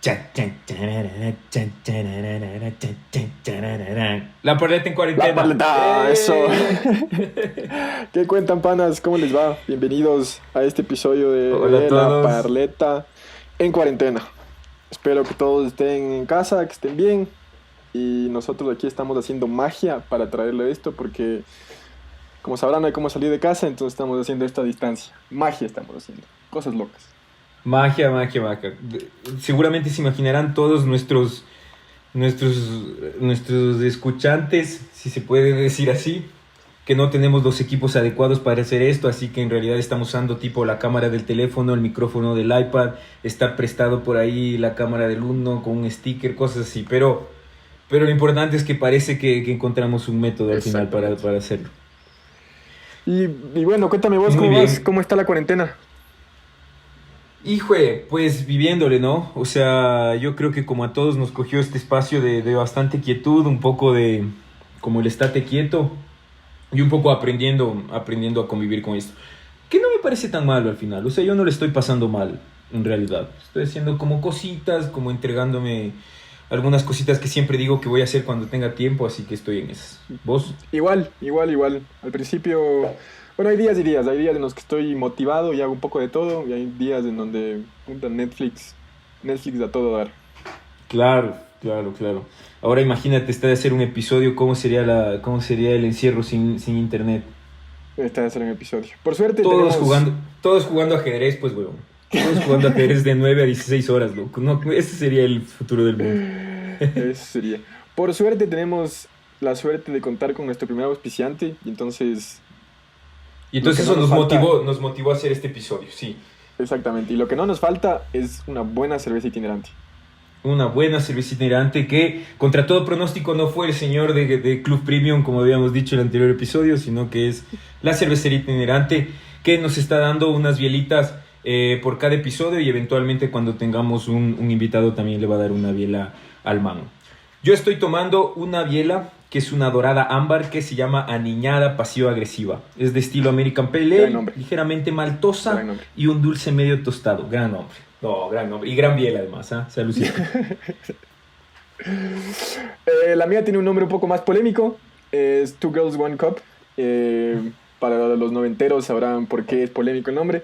La Parleta en cuarentena. La Parleta, eso. ¿Qué cuentan, panas? ¿Cómo les va? Bienvenidos a este episodio Hola a de La todos. Parleta en cuarentena. Espero que todos estén en casa, que estén bien. Y nosotros aquí estamos haciendo magia para traerle esto porque, como sabrán, no hay cómo salir de casa, entonces estamos haciendo esto a distancia. Magia estamos haciendo. Cosas locas. Magia, magia, magia. Seguramente se imaginarán todos nuestros escuchantes, si se puede decir así, que no tenemos los equipos adecuados para hacer esto, así que en realidad estamos usando tipo la cámara del teléfono, el micrófono del iPad, está prestado por ahí la cámara del Uno con un sticker, cosas así, pero lo importante es que parece que encontramos un método al final para hacerlo. Y bueno, cuéntame vos, Muy ¿cómo vas? bien. ¿Cómo está la cuarentena? Híjole, pues viviéndole, ¿no? O sea, yo creo que como a todos nos cogió este espacio de bastante quietud, un poco de como el estate quieto y un poco aprendiendo a convivir con esto. Que no me parece tan malo al final, o sea, yo no le estoy pasando mal, en realidad. Estoy haciendo como cositas, como entregándome algunas cositas que siempre digo que voy a hacer cuando tenga tiempo, así que estoy en esas. ¿Vos? Igual. Al principio, bueno, hay días y días. Hay días en los que estoy motivado y hago un poco de todo. Y hay días en donde puta, Netflix a todo dar. Claro, claro, claro. Ahora imagínate, está de hacer un episodio, cómo sería el encierro sin internet? Está de hacer un episodio. Por suerte Todos tenemos... jugando, todos jugando ajedrez, pues, weón. Todos jugando ajedrez de 9 a 16 horas, loco. No, ese sería el futuro del mundo. Eso sería. Por suerte tenemos la suerte de contar con nuestro primer auspiciante. Y entonces, Y lo que entonces no eso nos falta... nos motivó a hacer este episodio, sí. Exactamente. Y lo que no nos falta es una buena cerveza itinerante. Una buena cerveza itinerante que, contra todo pronóstico, no fue el señor de Club Premium, como habíamos dicho en el anterior episodio, sino que es la cervecería itinerante que nos está dando unas bielitas por cada episodio y eventualmente cuando tengamos un invitado también le va a dar una biela al mano. Yo estoy tomando una biela que es una dorada ámbar que se llama Aniñada Pasivo-Agresiva. Es de estilo American Pale Gran Ale, nombre. ligeramente Gran maltosa nombre. y un dulce medio tostado. Gran nombre. No, gran nombre. Y gran biela además, ¿ah? Saludcita. La mía tiene un nombre un poco más polémico. Es Two Girls, One Cup. Para los noventeros sabrán por qué es polémico el nombre.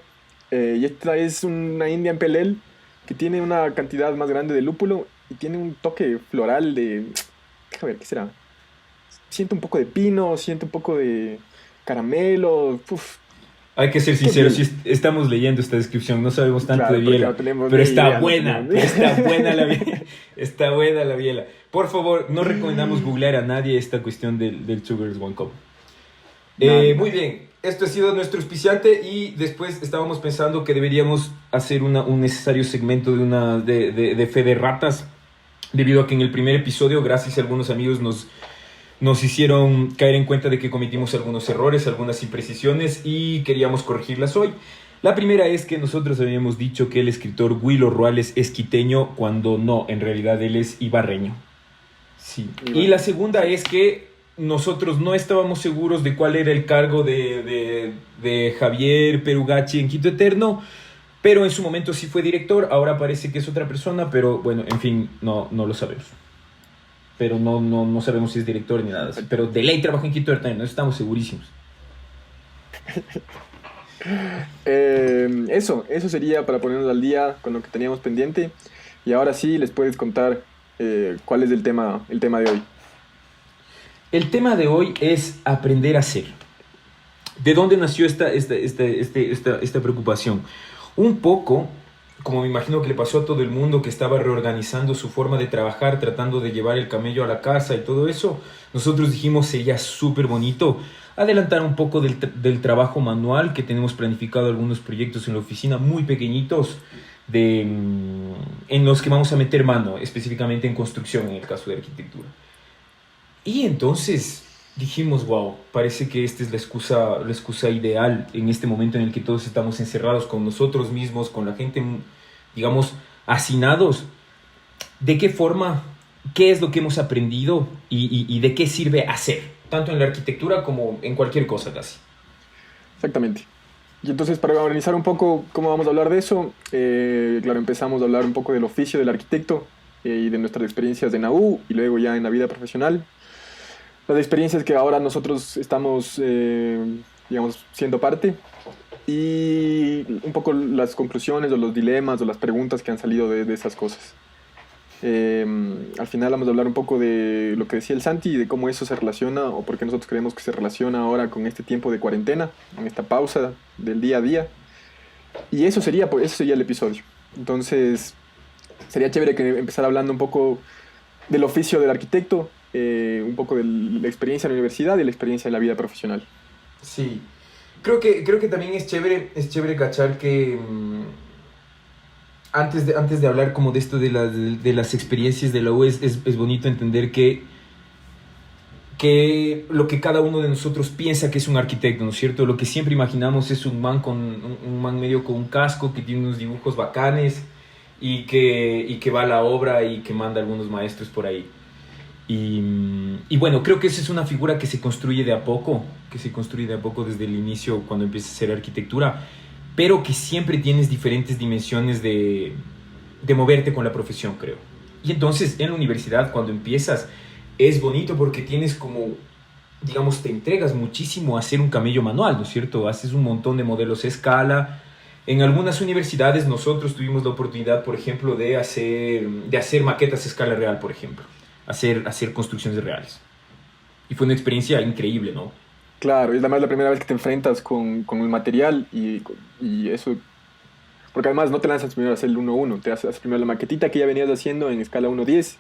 Y esta es una Indian Pale Ale que tiene una cantidad más grande de lúpulo y tiene un toque floral de... Déjame ver, ¿qué será? Siento un poco de pino, siento un poco de caramelo. Uf, Hay que ser qué sinceros, bien. si estamos leyendo esta descripción, no sabemos tanto de Claro, porque no biela, tenemos pero ni está idea, no buena, tenemos ni está buena la biela, está buena la biela. Por favor, no recomendamos googlear a nadie esta cuestión del Two Girls One Cup. Nadie, Muy nadie. bien, esto ha sido nuestro auspiciante y después estábamos pensando que deberíamos hacer un necesario segmento de fe de ratas, debido a que en el primer episodio, gracias a algunos amigos, nos hicieron caer en cuenta de que cometimos algunos errores, algunas imprecisiones y queríamos corregirlas hoy. La primera es que nosotros habíamos dicho que el escritor Willo Ruales es quiteño cuando no, en realidad él es ibarreño. Sí. Y la segunda es que nosotros no estábamos seguros de cuál era el cargo de Javier Perugachi en Quito Eterno, pero en su momento sí fue director, ahora parece que es otra persona, pero bueno, en fin, no lo sabemos. Pero no sabemos si es director ni nada así. Pero de ley trabaja en Quito Eterno, estamos segurísimos. Eso sería para ponernos al día con lo que teníamos pendiente. Y ahora sí les puedes contar cuál es el tema de hoy. El tema de hoy es aprender a ser. ¿De dónde nació esta preocupación? Un poco, como me imagino que le pasó a todo el mundo que estaba reorganizando su forma de trabajar, tratando de llevar el camello a la casa y todo eso, nosotros dijimos sería súper bonito adelantar un poco del trabajo manual, que tenemos planificado algunos proyectos en la oficina muy pequeñitos en los que vamos a meter mano, específicamente en construcción en el caso de arquitectura. Y entonces dijimos, wow, parece que esta es la excusa ideal en este momento en el que todos estamos encerrados con nosotros mismos, con la gente, digamos, hacinados. ¿De qué forma? ¿Qué es lo que hemos aprendido? ¿Y de qué sirve hacer? Tanto en la arquitectura como en cualquier cosa casi. Exactamente. Y entonces, para organizar un poco cómo vamos a hablar de eso, claro, empezamos a hablar un poco del oficio del arquitecto y de nuestras experiencias en la U y luego ya en la vida profesional. Las experiencias que ahora nosotros estamos, digamos, siendo parte y un poco las conclusiones o los dilemas o las preguntas que han salido de esas cosas. Al final vamos a hablar un poco de lo que decía el Santi y de cómo eso se relaciona o por qué nosotros creemos que se relaciona ahora con este tiempo de cuarentena, en esta pausa del día a día. Y eso sería, pues, eso sería el episodio. Entonces, sería chévere que empezara hablando un poco del oficio del arquitecto, un poco de la experiencia en la universidad y la experiencia en la vida profesional. Sí, creo que también es chévere cachar que antes de hablar como de esto de las experiencias de la U es bonito entender que lo que cada uno de nosotros piensa que es un arquitecto, ¿no es cierto? Lo que siempre imaginamos es un man un man medio con un casco que tiene unos dibujos bacanes y que va a la obra y que manda a algunos maestros por ahí. Y bueno, creo que esa es una figura que se construye de a poco, que se construye de a poco desde el inicio cuando empiezas a hacer arquitectura, pero que siempre tienes diferentes dimensiones de moverte con la profesión, creo. Y entonces en la universidad cuando empiezas es bonito porque tienes como, digamos, te entregas muchísimo a hacer un camello manual, ¿no es cierto? Haces un montón de modelos a escala. En algunas universidades nosotros tuvimos la oportunidad, por ejemplo, de hacer maquetas a escala real, por ejemplo. Hacer construcciones reales. Y fue una experiencia increíble, ¿no? Claro, es además la primera vez que te enfrentas con el material y eso, porque además no te lanzas primero a hacer el 1-1, te haces primero la maquetita que ya venías haciendo en escala 1:10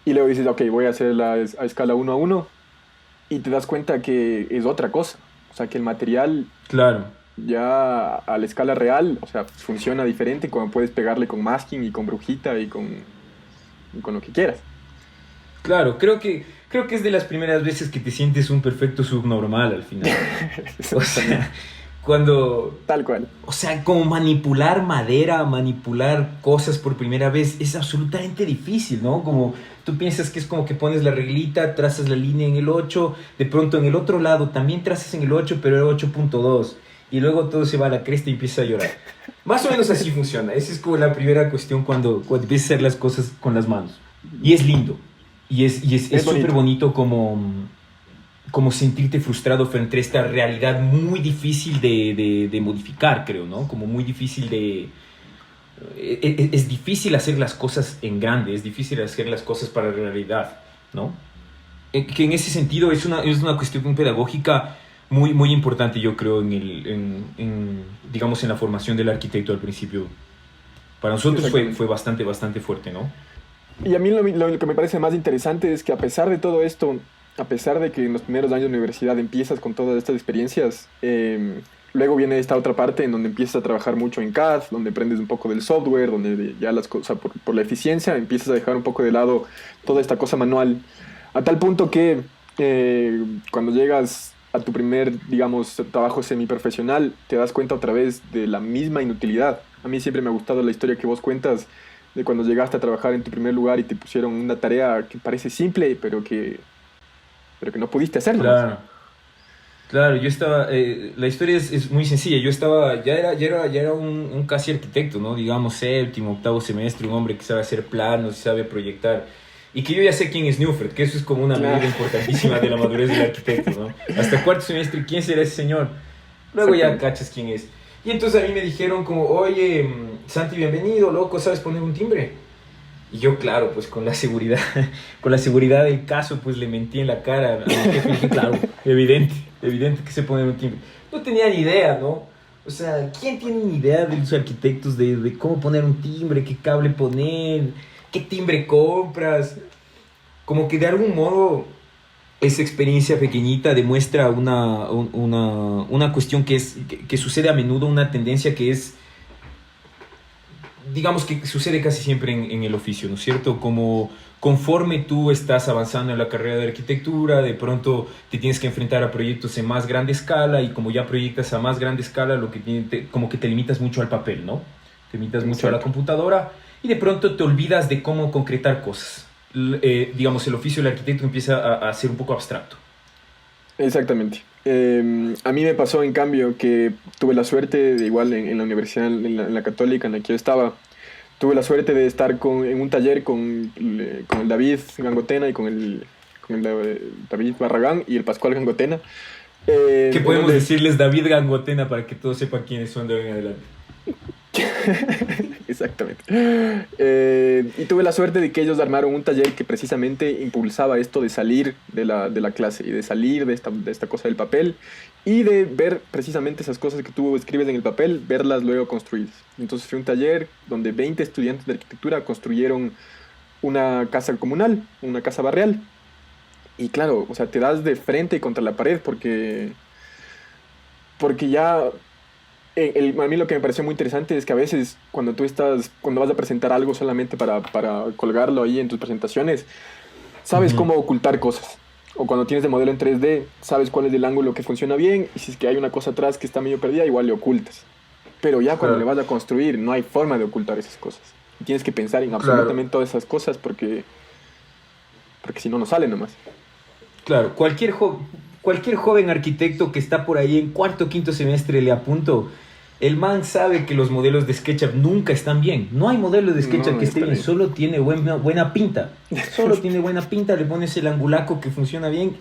y luego dices, ok, voy a hacerla a escala 1:1 y te das cuenta que es otra cosa, o sea, que el material Claro. ya a la escala real, o sea, funciona diferente cuando puedes pegarle con masking y con brujita y con lo que quieras. Claro, creo que es de las primeras veces que te sientes un perfecto subnormal al final. O sea, cuando... Tal cual. O sea, como manipular madera, manipular cosas por primera vez es absolutamente difícil, ¿no? Como tú piensas que es como que pones la reglita, trazas la línea en el 8, de pronto en el otro lado también trazas en el 8, pero el 8.2, y luego todo se va a la cresta y empieza a llorar. Más o menos así funciona. Esa es como la primera cuestión cuando empiezas a hacer las cosas con las manos. Y es lindo. Y es súper bonito como sentirte frustrado frente a esta realidad muy difícil de modificar, creo, ¿no? Como muy difícil es difícil hacer las cosas en grande, es difícil hacer las cosas para la realidad, ¿no? Que en ese sentido es una cuestión pedagógica muy, muy importante, yo creo, digamos, en la formación del arquitecto al principio. Para nosotros fue bastante, bastante fuerte, ¿no? Y a mí lo que me parece más interesante es que a pesar de todo esto, a pesar de que en los primeros años de universidad empiezas con todas estas experiencias, luego viene esta otra parte en donde empiezas a trabajar mucho en CAD, donde aprendes un poco del software, donde ya las cosas, por la eficiencia, empiezas a dejar un poco de lado toda esta cosa manual, a tal punto que cuando llegas a tu primer, digamos, trabajo semiprofesional, te das cuenta otra vez de la misma inutilidad. A mí siempre me ha gustado la historia que vos cuentas de cuando llegaste a trabajar en tu primer lugar y te pusieron una tarea que parece simple, pero que no pudiste hacerlo. Claro, claro, yo estaba, la historia es muy sencilla, yo estaba, ya era un casi arquitecto, ¿no? Digamos, séptimo, octavo semestre, un hombre que sabe hacer planos, sabe proyectar, y que yo ya sé quién es Newfred, que eso es como una medida importantísima de la madurez del arquitecto, ¿no? Hasta cuarto semestre, ¿quién será ese señor? Luego ya cachas quién es. Y entonces a mí me dijeron como, oye, Santi, bienvenido, loco, ¿sabes poner un timbre? Y yo, claro, pues con la seguridad, con la seguridad del caso, pues le mentí en la cara a mi jefe y dije, claro, evidente que se pone un timbre. No tenía ni idea, ¿no? O sea, ¿quién tiene ni idea de los arquitectos de cómo poner un timbre, qué cable poner, qué timbre compras? Como que de algún modo esa experiencia pequeñita demuestra una cuestión que sucede a menudo, una tendencia que es, digamos, que sucede casi siempre en el oficio, ¿no es cierto? Como conforme tú estás avanzando en la carrera de arquitectura, de pronto te tienes que enfrentar a proyectos en más grande escala, y como ya proyectas a más grande escala, como que te limitas mucho al papel, ¿no? Te limitas mucho a la computadora y de pronto te olvidas de cómo concretar cosas. Digamos, el oficio del arquitecto empieza a ser un poco abstracto. Exactamente. A mí me pasó, en cambio, que tuve la suerte, de igual en la universidad, en la católica en la que yo estaba, tuve la suerte de estar en un taller con el David Gangotena y con el David Barragán y el Pascual Gangotena. ¿Qué podemos decirles David Gangotena para que todos sepan quiénes son de hoy en adelante? Exactamente. Y tuve la suerte de que ellos armaron un taller que precisamente impulsaba esto de salir de la clase y de salir de esta cosa del papel y de ver precisamente esas cosas que tú escribes en el papel, verlas luego construidas. Entonces fue un taller donde 20 estudiantes de arquitectura construyeron una casa comunal, una casa barrial. Y claro, o sea, te das de frente contra la pared porque ya a mí lo que me pareció muy interesante es que a veces cuando vas a presentar algo solamente para colgarlo ahí en tus presentaciones, sabes cómo ocultar cosas. O cuando tienes el modelo en 3D, sabes cuál es el ángulo que funciona bien, y si es que hay una cosa atrás que está medio perdida, igual le ocultas. Pero ya cuando le vas a construir, no hay forma de ocultar esas cosas. Y tienes que pensar en absolutamente todas esas cosas porque si no, no sale nomás. Claro, cualquier joven arquitecto que está por ahí en cuarto o quinto semestre le apunto, el man sabe que los modelos de SketchUp nunca están bien. No hay modelo de SketchUp que esté bien, solo tiene buena pinta. Solo tiene buena pinta, le pones el angulaco que funciona bien,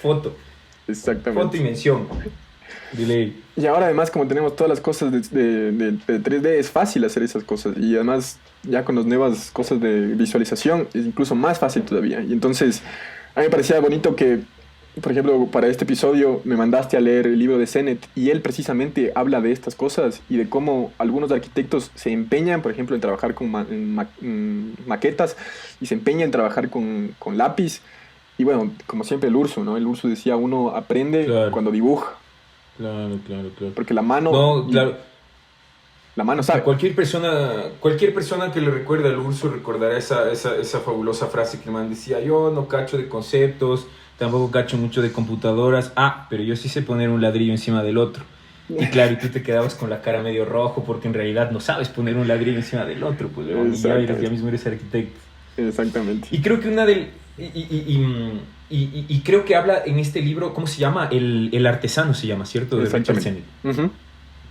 foto. Exactamente. Foto y mención. Delay. Y ahora además, como tenemos todas las cosas de 3D, es fácil hacer esas cosas. Y además, ya con las nuevas cosas de visualización, es incluso más fácil todavía. Y entonces, a mí me parecía bonito que, por ejemplo, para este episodio me mandaste a leer el libro de Sennett y él precisamente habla de estas cosas y de cómo algunos arquitectos se empeñan, por ejemplo, en trabajar con maquetas y se empeñan en trabajar con lápiz. Y bueno, como siempre el Urso, ¿no? El Urso decía, uno aprende cuando dibuja. Claro. Porque la mano... No, claro. La mano sabe. Cualquier persona que le recuerde al Urso recordará esa fabulosa frase que el man decía, yo no cacho de conceptos, tampoco cacho mucho de computadoras, pero yo sí sé poner un ladrillo encima del otro. Y claro, y tú te quedabas con la cara medio rojo porque en realidad no sabes poner un ladrillo encima del otro, pues ya mismo eres arquitecto. Exactamente. Y creo que y creo que habla en este libro, ¿cómo se llama? El artesano se llama, ¿cierto? De Richard Sennett.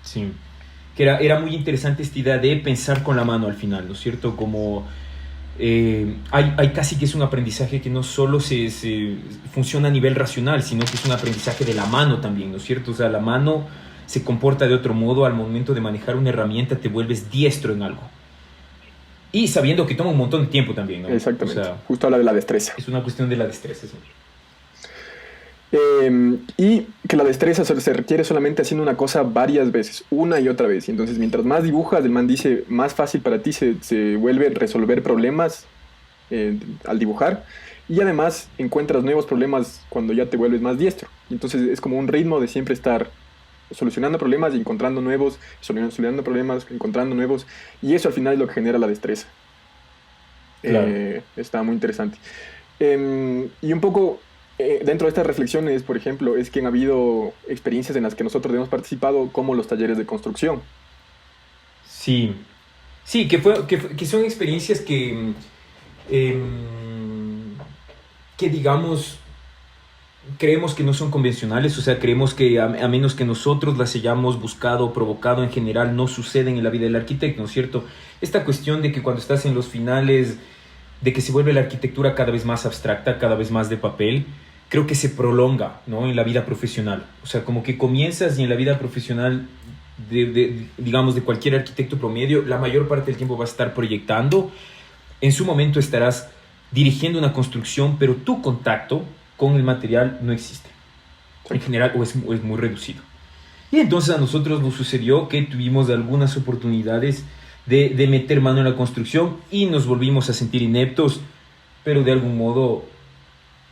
Sí. Que era muy interesante esta idea de pensar con la mano al final, ¿no es cierto? Como hay casi que es un aprendizaje que no solo se funciona a nivel racional, sino que es un aprendizaje de la mano también, ¿no es cierto? O sea, la mano se comporta de otro modo al momento de manejar una herramienta, te vuelves diestro en algo. Y sabiendo que toma un montón de tiempo también, ¿no? Exactamente. O sea, justo habla de la destreza. Es una cuestión de la destreza, sí. Y que la destreza se requiere solamente haciendo una cosa varias veces, una y otra vez. Y entonces, mientras más dibujas, el man dice, más fácil para ti se vuelve resolver problemas al dibujar. Y además, encuentras nuevos problemas cuando ya te vuelves más diestro. Y entonces, es como un ritmo de siempre estar solucionando problemas y encontrando nuevos, solucionando problemas, encontrando nuevos. Y eso al final es lo que genera la destreza. Claro. Está muy interesante. Y un poco... dentro de estas reflexiones, por ejemplo, es que han habido experiencias en las que nosotros hemos participado, como los talleres de construcción. Sí, que son experiencias que digamos, creemos que no son convencionales, o sea, creemos que a menos que nosotros las hayamos buscado o provocado en general, no suceden en la vida del arquitecto, ¿no es cierto? Esta cuestión de que cuando estás en los finales, de que se vuelve la arquitectura cada vez más abstracta, cada vez más de papel, creo que se prolonga, ¿no? En la vida profesional. O sea, como que comienzas y en la vida profesional, digamos, de cualquier arquitecto promedio, la mayor parte del tiempo vas a estar proyectando. En su momento estarás dirigiendo una construcción, pero tu contacto con el material no existe. En general, o es muy reducido. Y entonces a nosotros nos sucedió que tuvimos algunas oportunidades de meter mano en la construcción y nos volvimos a sentir ineptos, pero de algún modo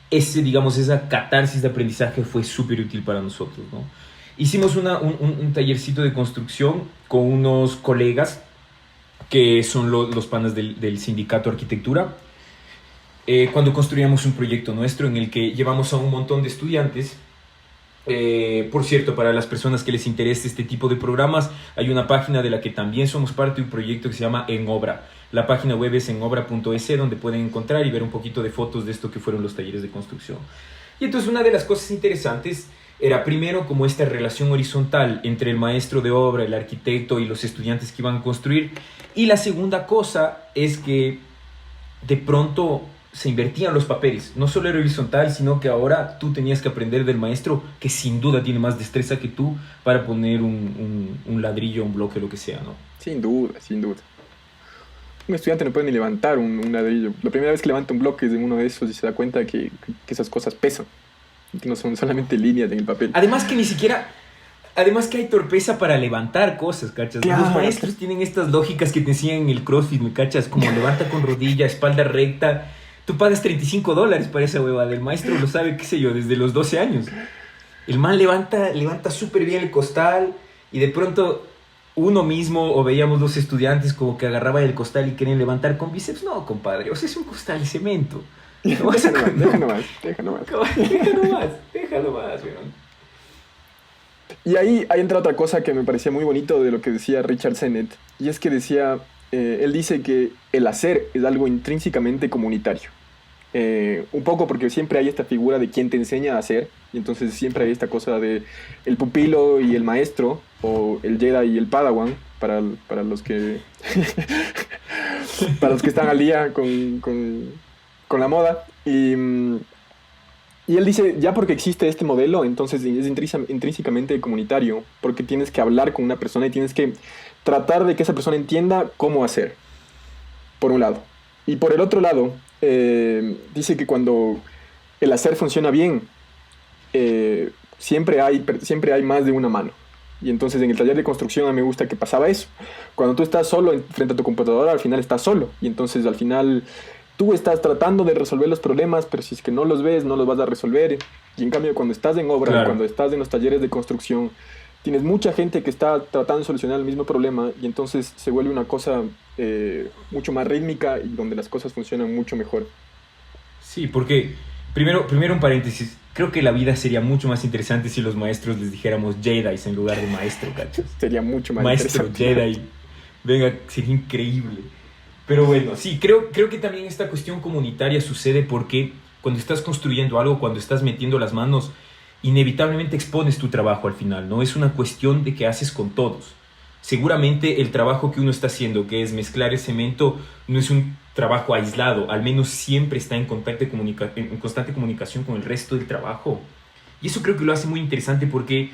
esa catarsis de aprendizaje fue súper útil para nosotros, ¿no? Hicimos un tallercito de construcción con unos colegas que son los panas del sindicato Arquitectura, cuando construíamos un proyecto nuestro en el que llevamos a un montón de estudiantes. Por cierto, para las personas que les interese este tipo de programas, hay una página de la que también somos parte de un proyecto que se llama En Obra. La página web es enobra.es, donde pueden encontrar y ver un poquito de fotos de esto que fueron los talleres de construcción. Y entonces una de las cosas interesantes era primero como esta relación horizontal entre el maestro de obra, el arquitecto y los estudiantes que iban a construir. Y la segunda cosa es que de pronto se invertían los papeles. No solo era horizontal, sino que ahora tú tenías que aprender del maestro que sin duda tiene más destreza que tú para poner un ladrillo, un bloque, lo que sea, ¿no? Sin duda, sin duda. Un estudiante no puede ni levantar un ladrillo. La primera vez que levanta un bloque es de uno de esos y se da cuenta que esas cosas pesan. Que no son solamente líneas en el papel. Además que ni siquiera... Además que hay torpeza para levantar cosas, ¿cachas? Claro. Los maestros tienen estas lógicas que te enseñan en el CrossFit, ¿me cachas? Como levanta con rodilla, espalda recta. Tú pagas $35 para esa huevada. El maestro lo sabe, qué sé yo, desde los 12 años. El man levanta súper bien el costal y de pronto uno mismo, o veíamos los estudiantes como que agarraban el costal y querían levantar con bíceps. No, compadre, o sea, es un costal de cemento. No vas a... Deja nomás. Déjalo más, weón. Y ahí entra otra cosa que me parecía muy bonito de lo que decía Richard Sennett. Y es que decía, él dice que el hacer es algo intrínsecamente comunitario. Un poco porque siempre hay esta figura de quien te enseña a hacer. Y entonces siempre hay esta cosa de el pupilo y el maestro, o el Jedi y el Padawan, para los que para los que están al día con la moda. Y él dice, ya porque existe este modelo, entonces es intrínsecamente comunitario, porque tienes que hablar con una persona y tienes que tratar de que esa persona entienda cómo hacer, por un lado. Y por el otro lado, dice que cuando el hacer funciona bien, siempre hay más de una mano. Y entonces en el taller de construcción a mí me gusta que pasaba eso. Cuando tú estás solo frente a tu computadora, al final estás solo. Y entonces al final tú estás tratando de resolver los problemas, pero si es que no los ves, no los vas a resolver. Y en cambio cuando estás en obra, Claro. cuando estás en los talleres de construcción, tienes mucha gente que está tratando de solucionar el mismo problema y entonces se vuelve una cosa mucho más rítmica y donde las cosas funcionan mucho mejor. Sí, porque primero un paréntesis. Creo que la vida sería mucho más interesante si los maestros les dijéramos Jedis en lugar de maestro, ¿cachas? Sería mucho más Maestro interesante. Jedi. Venga, sería increíble. Pero bueno, sí, creo que también esta cuestión comunitaria sucede porque cuando estás construyendo algo, cuando estás metiendo las manos, inevitablemente expones tu trabajo al final, ¿no? Es una cuestión de que haces con todos. Seguramente el trabajo que uno está haciendo, que es mezclar el cemento, no es un trabajo aislado, al menos siempre está en constante comunicación con el resto del trabajo. Y eso creo que lo hace muy interesante porque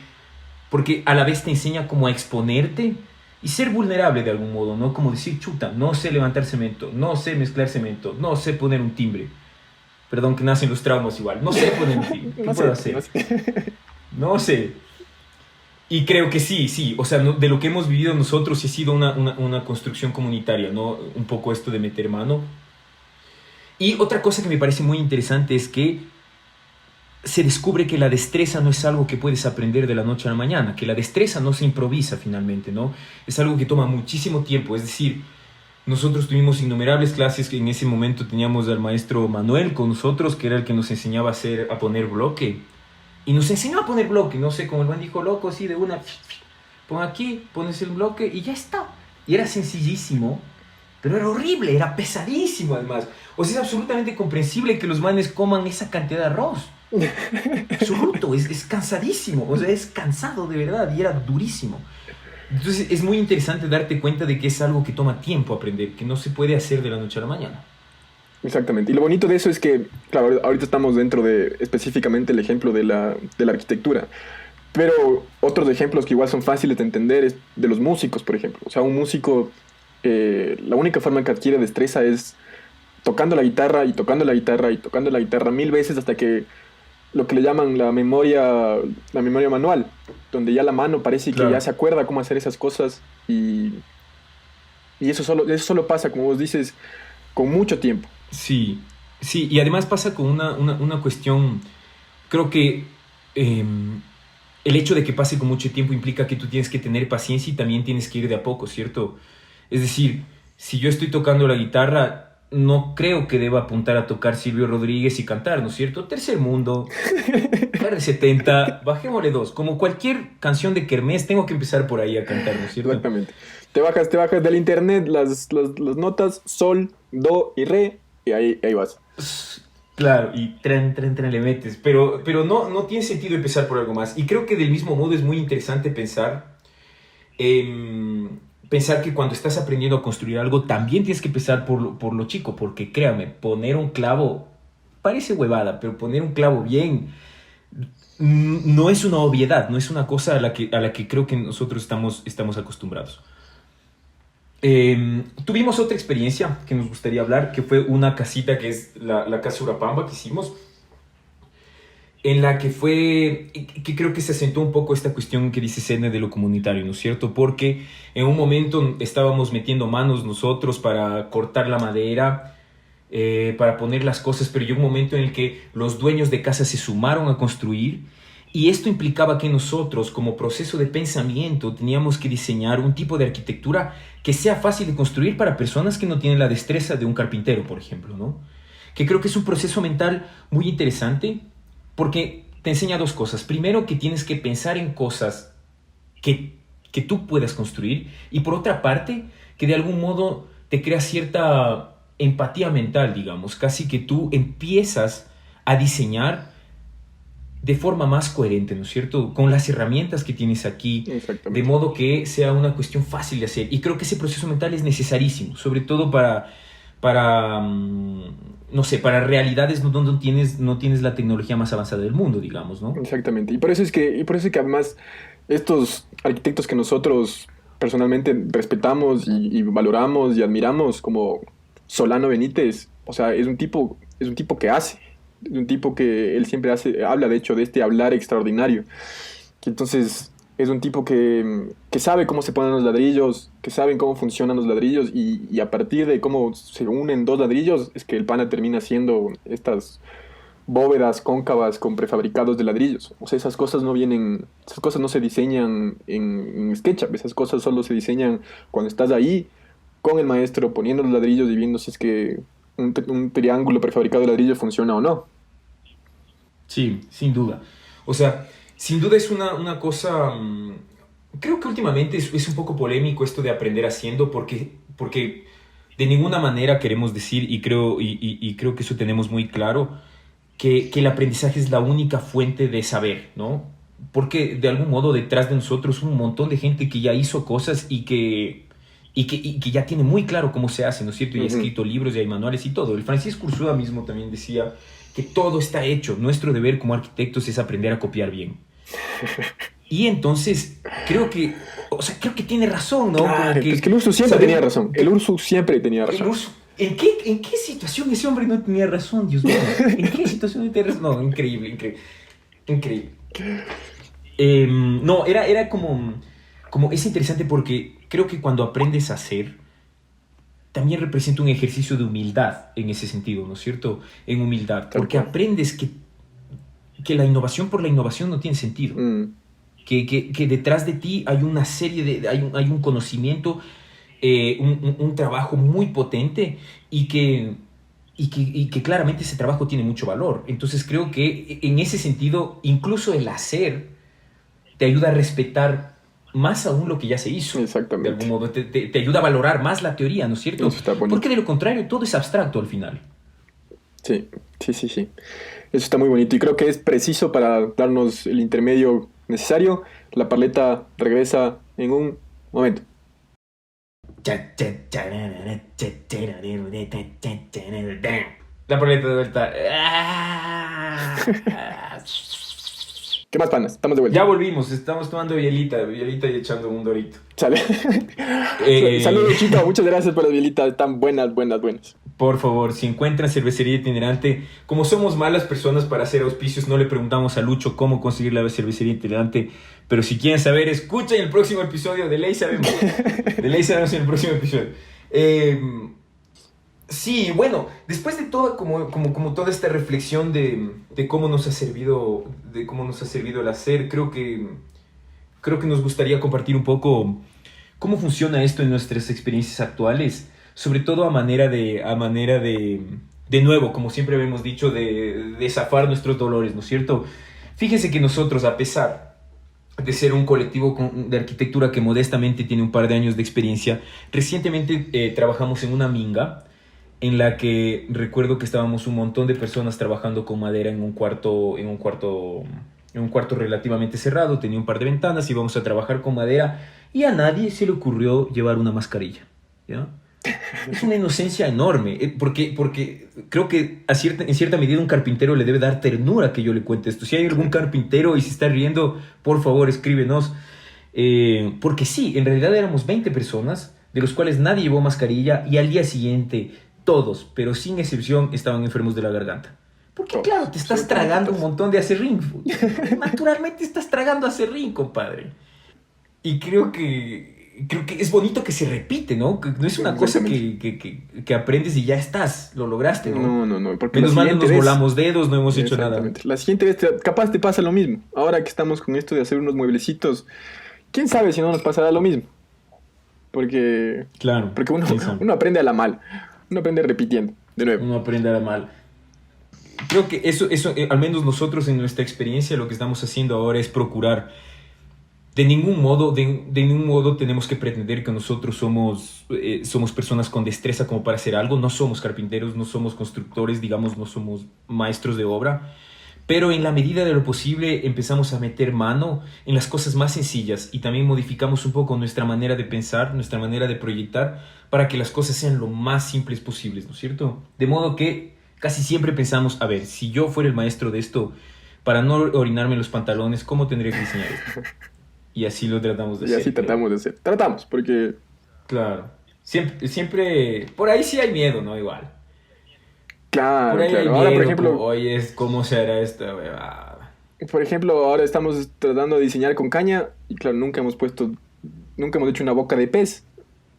a la vez te enseña cómo a exponerte y ser vulnerable de algún modo, ¿no? Como decir, chuta, no sé levantar cemento, no sé mezclar cemento, no sé poner un timbre. Perdón que nacen los traumas igual, no sé poner un timbre, ¿qué puedo hacer? No sé. No sé. Y creo que sí, o sea, de lo que hemos vivido nosotros sí ha sido una construcción comunitaria, ¿no? Un poco esto de meter mano. Y otra cosa que me parece muy interesante es que se descubre que la destreza no es algo que puedes aprender de la noche a la mañana, que la destreza no se improvisa finalmente, ¿no? Es algo que toma muchísimo tiempo, es decir, nosotros tuvimos innumerables clases, que en ese momento teníamos al maestro Manuel con nosotros, que era el que nos enseñaba a poner bloque. Y nos enseñó a poner bloque, no sé, como el man dijo, loco, así de una, pon aquí, pones el bloque y ya está. Y era sencillísimo, pero era horrible, era pesadísimo además. O sea, es absolutamente comprensible que los manes coman esa cantidad de arroz. Absoluto, es cansadísimo, o sea, es cansado de verdad y era durísimo. Entonces es muy interesante darte cuenta de que es algo que toma tiempo aprender, que no se puede hacer de la noche a la mañana. Exactamente. Y lo bonito de eso es que, claro, ahorita estamos dentro de específicamente el ejemplo de la arquitectura. Pero otros ejemplos que igual son fáciles de entender es de los músicos, por ejemplo. O sea, un músico, la única forma que adquiere destreza es tocando la guitarra y tocando la guitarra y tocando la guitarra 1000 veces hasta que lo que le llaman la memoria manual, donde ya la mano parece que Claro. ya se acuerda cómo hacer esas cosas y eso solo pasa, como vos dices, con mucho tiempo. Sí, sí, y además pasa con una cuestión, creo que el hecho de que pase con mucho tiempo implica que tú tienes que tener paciencia y también tienes que ir de a poco, ¿cierto? Es decir, si yo estoy tocando la guitarra, no creo que deba apuntar a tocar Silvio Rodríguez y cantar, ¿no es cierto? Tercer mundo, R70, bajémosle dos. Como cualquier canción de kermés, tengo que empezar por ahí a cantar, ¿no es cierto? Exactamente. Te bajas del internet las notas sol, do y re y ahí vas. Claro, y tren, le metes. Pero no tiene sentido empezar por algo más. Y creo que del mismo modo es muy interesante pensar que cuando estás aprendiendo a construir algo, también tienes que empezar por lo chico, porque créame, poner un clavo parece huevada, pero poner un clavo bien no es una obviedad, no es una cosa a la que creo que nosotros estamos acostumbrados. Tuvimos otra experiencia que nos gustaría hablar, que fue una casita que es la casa Urapamba que hicimos, en la que creo que se asentó un poco esta cuestión que dice Sene de lo comunitario, ¿no es cierto? Porque en un momento estábamos metiendo manos nosotros para cortar la madera, para poner las cosas, pero llegó un momento en el que los dueños de casa se sumaron a construir y esto implicaba que nosotros, como proceso de pensamiento, teníamos que diseñar un tipo de arquitectura que sea fácil de construir para personas que no tienen la destreza de un carpintero, por ejemplo, ¿no? Que creo que es un proceso mental muy interesante porque te enseña dos cosas. Primero, que tienes que pensar en cosas que tú puedas construir y por otra parte, que de algún modo te crea cierta empatía mental, digamos, casi que tú empiezas a diseñar de forma más coherente, ¿no es cierto? Con las herramientas que tienes aquí, de modo que sea una cuestión fácil de hacer. Y creo que ese proceso mental es necesarísimo, sobre todo no sé, para realidades donde no tienes la tecnología más avanzada del mundo, digamos, ¿no? Exactamente. Y por eso es que además estos arquitectos que nosotros personalmente respetamos y valoramos y admiramos, como Solano Benítez, o sea, es un tipo que hace. Es un tipo que él siempre habla, de hecho, de este hablar extraordinario. Que entonces es un tipo que sabe cómo se ponen los ladrillos, que sabe cómo funcionan los ladrillos y a partir de cómo se unen dos ladrillos es que el pana termina haciendo estas bóvedas cóncavas con prefabricados de ladrillos. O sea, esas cosas no se diseñan en SketchUp, esas cosas solo se diseñan cuando estás ahí con el maestro poniendo los ladrillos y viendo si es que un triángulo prefabricado de ladrillo funciona o no. Sí, sin duda. O sea, sin duda es una cosa. Creo que últimamente es un poco polémico esto de aprender haciendo, porque de ninguna manera queremos decir, y creo que eso tenemos muy claro, que el aprendizaje es la única fuente de saber, ¿no? Porque de algún modo detrás de nosotros un montón de gente que ya hizo cosas y que ya tiene muy claro cómo se hace, ¿no es cierto? Y ha escrito libros y hay manuales y todo. El Francisco Ursúa mismo también decía que todo está hecho. Nuestro deber como arquitectos es aprender a copiar bien. Y entonces creo que tiene razón, ¿no? Claro, Que, es que el Ursu siempre tenía razón. El Ursu siempre tenía el razón. Urso, ¿en qué situación ese hombre no tenía razón, Dios mío? ¿En qué situación no tenía razón? No, increíble, increíble. Increíble. No, era como es interesante porque creo que cuando aprendes a hacer, también representa un ejercicio de humildad en ese sentido, ¿no es cierto? En humildad, Tal porque cual. aprendes que la innovación por la innovación no tiene sentido. Mm, Que detrás de ti hay una serie hay un conocimiento, un trabajo muy potente y que claramente ese trabajo tiene mucho valor. Entonces creo que en ese sentido, incluso el hacer te ayuda a respetar más aún lo que ya se hizo. De algún exactamente. modo, te ayuda a valorar más la teoría, ¿no es cierto? Eso está Porque bonito. de lo contrario, todo es abstracto al final. Sí, sí, sí, sí. Eso está muy bonito y creo que es preciso para darnos el intermedio necesario. La paleta regresa en un momento. La paleta de vuelta. ¿Qué más, panas? Estamos de vuelta. Ya volvimos, estamos tomando bielita y echando un dorito. Sale. Eh, Saludos, Chito. Muchas gracias por las bielitas. Están buenas, buenas, buenas. por favor, si encuentran cervecería itinerante, como somos malas personas para hacer auspicios, no le preguntamos a Lucho cómo conseguir la cervecería itinerante, pero si quieren saber, escuchen el próximo episodio, de ley sabemos en el próximo episodio. Eh, sí, bueno, después de toda, como toda esta reflexión de cómo nos ha servido, el hacer, creo que nos gustaría compartir un poco cómo funciona esto en nuestras experiencias actuales, sobre todo de nuevo, como siempre hemos dicho, de zafar nuestros dolores, ¿no es cierto? Fíjense que nosotros, a pesar de ser un colectivo de arquitectura que modestamente tiene un par de años de experiencia, recientemente trabajamos en una minga en la que recuerdo que estábamos un montón de personas trabajando con madera en un cuarto relativamente cerrado, tenía un par de ventanas, íbamos a trabajar con madera y a nadie se le ocurrió llevar una mascarilla, ¿ya? Es una inocencia enorme, porque creo que en cierta medida un carpintero le debe dar ternura que yo le cuente esto. Si hay algún carpintero y se está riendo, por favor escríbenos. Porque sí, en realidad éramos 20 personas, de los cuales nadie llevó mascarilla y al día siguiente todos, pero sin excepción, estaban enfermos de la garganta. Porque claro, te estás tragando un montón de acerrín. Naturalmente estás tragando acerrín, compadre. Y creo que es bonito que se repite, ¿no? Que no es una cosa que aprendes y ya estás, lo lograste, ¿no? No. Porque menos mal no nos volamos dedos, no hemos hecho nada. La siguiente vez capaz te pasa lo mismo. Ahora que estamos con esto de hacer unos mueblecitos, quién sabe si no nos pasará lo mismo. Porque uno aprende a la mal. Uno aprende repitiendo, de nuevo. Uno aprende a la mal. Creo que eso al menos nosotros en nuestra experiencia, lo que estamos haciendo ahora es procurar. De ningún modo tenemos que pretender que nosotros somos personas con destreza como para hacer algo. No somos carpinteros, no somos constructores, digamos, no somos maestros de obra. Pero en la medida de lo posible empezamos a meter mano en las cosas más sencillas y también modificamos un poco nuestra manera de pensar, nuestra manera de proyectar para que las cosas sean lo más simples posibles, ¿no es cierto? De modo que casi siempre pensamos, a ver, si yo fuera el maestro de esto, para no orinarme en los pantalones, ¿cómo tendría que diseñar esto? Y así lo tratamos de hacer. Y así tratamos de hacer. Tratamos, porque... Claro. Siempre... Por ahí sí hay miedo, ¿no? Igual. Claro, por ahí claro. Hay ahora, miedo, por ejemplo... Oye, ¿cómo se hará esta huevada? Por ejemplo, ahora estamos tratando de diseñar con caña. Y claro, nunca hemos hecho una boca de pez.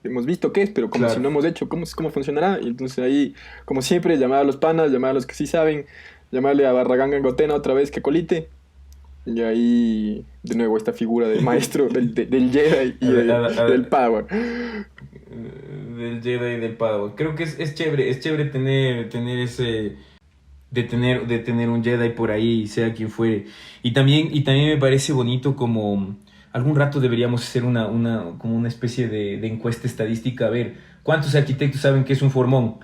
Hemos visto qué es, pero como si no hemos hecho, ¿cómo funcionará? Y entonces ahí, como siempre, llamar a los panas, llamar a los que sí saben, llamarle a Barragán Gotena otra vez que colite. Y ahí, de nuevo, esta figura del maestro, del Jedi y del Padawan. Del Jedi y del Padawan. Creo que es chévere tener ese... De tener un Jedi por ahí, sea quien fuere. Y también me parece bonito como... Algún rato deberíamos hacer como una especie de encuesta estadística. A ver, ¿cuántos arquitectos saben que es un formón?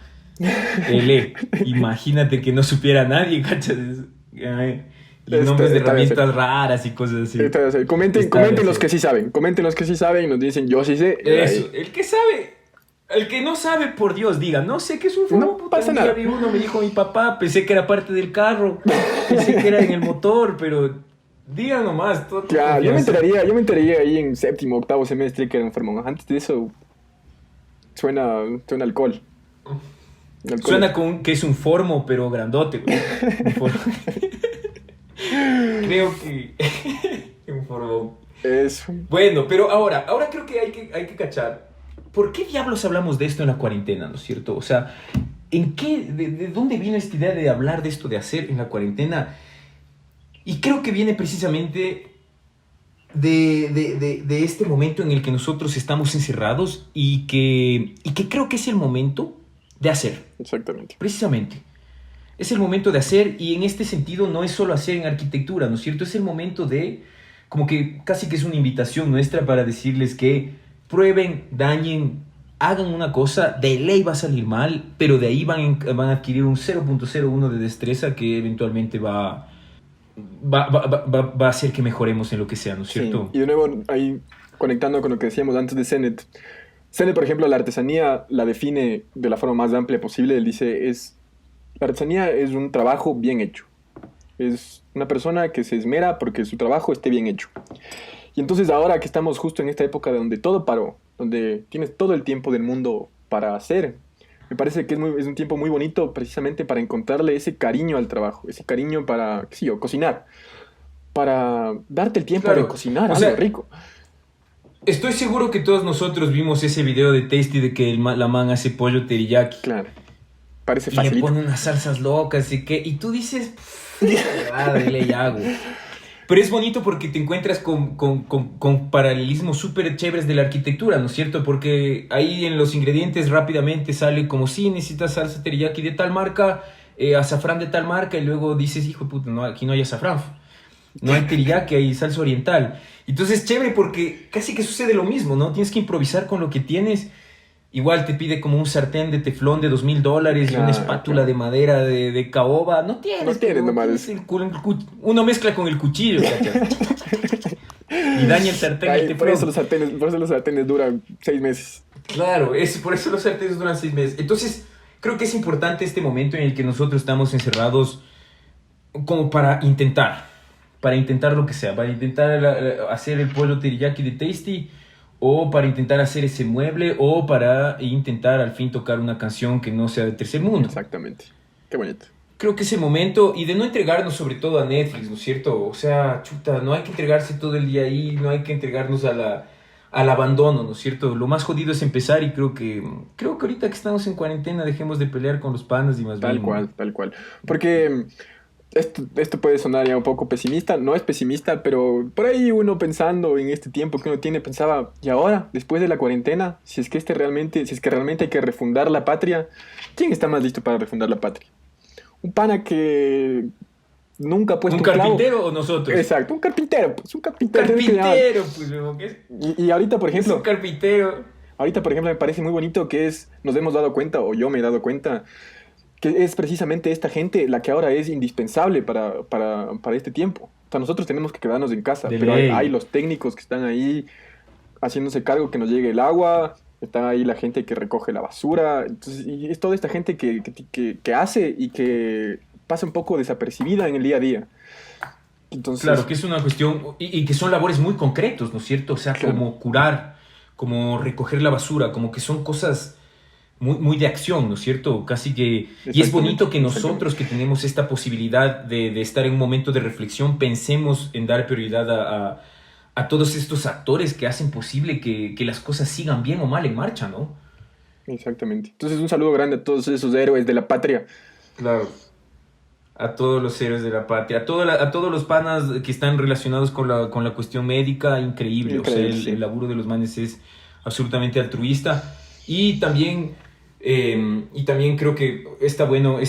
Imagínate que no supiera nadie, ¿cachas? Y nombres de herramientas raras y cosas así. Comenten los que sí saben. Comenten los que sí saben y nos dicen, yo sí sé. Eso, el que sabe. El que no sabe, por Dios, diga, no sé qué es un formón. No pasa nada. Vi uno, me dijo mi papá, pensé que era parte del carro, pensé que era en el motor, pero diga nomás. Claro, yo me enteraría ahí en séptimo, octavo semestre que era un formón. Antes de eso, suena alcohol. Suena con que es un formo, pero grandote, güey. Creo que un formón. Eso. Bueno, pero ahora creo que hay que cachar. ¿Por qué diablos hablamos de esto en la cuarentena, no es cierto? O sea, ¿de dónde viene esta idea de hablar de esto, de hacer en la cuarentena? Y creo que viene precisamente de este momento en el que nosotros estamos encerrados y que creo que es el momento de hacer. Exactamente. Precisamente. Es el momento de hacer, y en este sentido no es solo hacer en arquitectura, ¿no es cierto? Es el momento de, como que casi que es una invitación nuestra para decirles que prueben, dañen, hagan una cosa, de ley va a salir mal, pero de ahí van a adquirir un 0.01 de destreza que eventualmente va a hacer que mejoremos en lo que sea, ¿no es cierto? Sí. Y de nuevo, ahí conectando con lo que decíamos antes de Sennett. Sennett, por ejemplo, la artesanía la define de la forma más amplia posible. Él dice, la artesanía es un trabajo bien hecho. Es una persona que se esmera porque su trabajo esté bien hecho. Y entonces ahora que estamos justo en esta época donde todo paró, donde tienes todo el tiempo del mundo para hacer, me parece que es un tiempo muy bonito precisamente para encontrarle ese cariño al trabajo, ese cariño para, qué sé yo, cocinar, para darte el tiempo de cocinar algo rico. Estoy seguro que todos nosotros vimos ese video de Tasty de que la man hace pollo teriyaki. Claro, parece y facilito. Y le pone unas salsas locas y tú dices, dale ya, güey. Pero es bonito porque te encuentras con paralelismos súper chéveres de la arquitectura, ¿no es cierto? Porque ahí en los ingredientes rápidamente sale como si necesitas salsa teriyaki de tal marca, azafrán de tal marca, y luego dices, hijo de puta, no, aquí no hay azafrán, no hay teriyaki, hay salsa oriental. Entonces es chévere porque casi que sucede lo mismo, ¿no? Tienes que improvisar con lo que tienes igual te pide como un sartén de teflón de $2,000 y una Claro, espátula claro. de madera de caoba. No tienes, No tienes pero nomás. tienes uno mezcla con el cuchillo, ¿cachai? Y daña el sartén el Ay, teflón. por eso los sartenes duran 6 meses. Claro, por eso los sartenes duran 6 meses. Entonces, creo que es importante este momento en el que nosotros estamos encerrados como para intentar lo que sea, para intentar hacer el pollo teriyaki de Tasty, o para intentar hacer ese mueble, o para intentar al fin tocar una canción que no sea de tercer mundo. Exactamente. Qué bonito. Creo que ese momento, y de no entregarnos sobre todo a Netflix, ¿no es cierto? O sea, chuta, no hay que entregarse todo el día ahí, no hay que entregarnos al abandono, ¿no es cierto? Lo más jodido es empezar, y creo que ahorita que estamos en cuarentena dejemos de pelear con los panas y más Tal bien... cual, tal cual. Porque esto puede sonar ya un poco pesimista, no es pesimista, pero por ahí uno pensando en este tiempo que uno tiene, pensaba, y ahora, después de la cuarentena, si es que realmente hay que refundar la patria, ¿quién está más listo para refundar la patria? Un pana que nunca ha puesto ¿Un un clavo. carpintero o nosotros? Exacto, un carpintero, pues un carpintero. Carpintero, pues, weón, ¿qué es? Y ahorita, por Es ejemplo, un carpintero. me parece muy bonito nos hemos dado cuenta, o yo me he dado cuenta, que es precisamente esta gente la que ahora es indispensable para este tiempo. O sea, nosotros tenemos que quedarnos en casa, De pero hay, ley. hay los técnicos que están ahí haciéndose cargo que nos llegue el agua, está ahí la gente que recoge la basura, entonces, y es toda esta gente que hace y que pasa un poco desapercibida en el día a día. Entonces, Claro, que es una cuestión, y que son labores muy concretos, ¿no es cierto? O sea, claro. como curar, como recoger la basura, como que son cosas muy, muy de acción, ¿no es cierto? Casi que... Y es Exactamente, bonito que exactamente. nosotros que tenemos esta posibilidad de estar en un momento de reflexión, pensemos en dar prioridad a todos estos actores que hacen posible que las cosas sigan bien o mal en marcha, ¿no? Exactamente. Entonces, un saludo grande a todos esos héroes de la patria. Claro. A todos los héroes de la patria, a todos los panas que están relacionados con la cuestión médica, increíble. O sea, Increíble, sí. el laburo de los manes es absolutamente altruista. Y también creo que está bueno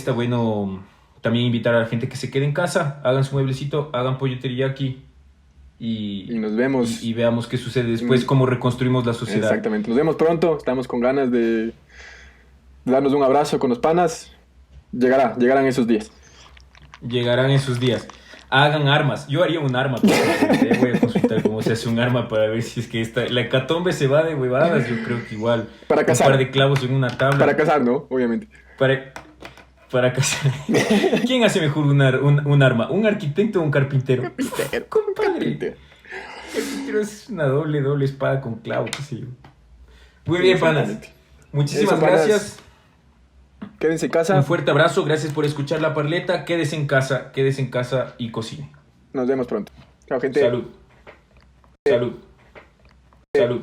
también invitar a la gente que se quede en casa, hagan su mueblecito, hagan pollo teriyaki Y nos vemos. y veamos qué sucede después, cómo reconstruimos la sociedad. Exactamente. Nos vemos pronto. Estamos con ganas de darnos un abrazo con los panas. Llegarán esos días. Llegarán esos días. Hagan armas. Yo haría un arma. Voy a consultar cómo se hace un arma para ver si es que la hecatombe se va de huevadas. Yo creo que igual. Para cazar. Un par de clavos en una tabla. Para cazar, ¿no? Obviamente. Para cazar. ¿Quién hace mejor un arma? ¿Un arquitecto o un carpintero? Carpintero. Compadre. Carpintero. Carpintero es una doble espada con clavo, qué sé yo. Muy bien, panas. Exactamente. Muchísimas Eso, panas. gracias. Quédense en casa. Un fuerte abrazo. Gracias por escuchar La Parleta. Quédese en casa y cocine. Nos vemos pronto. Chao, gente. Salud. Salud. Salud.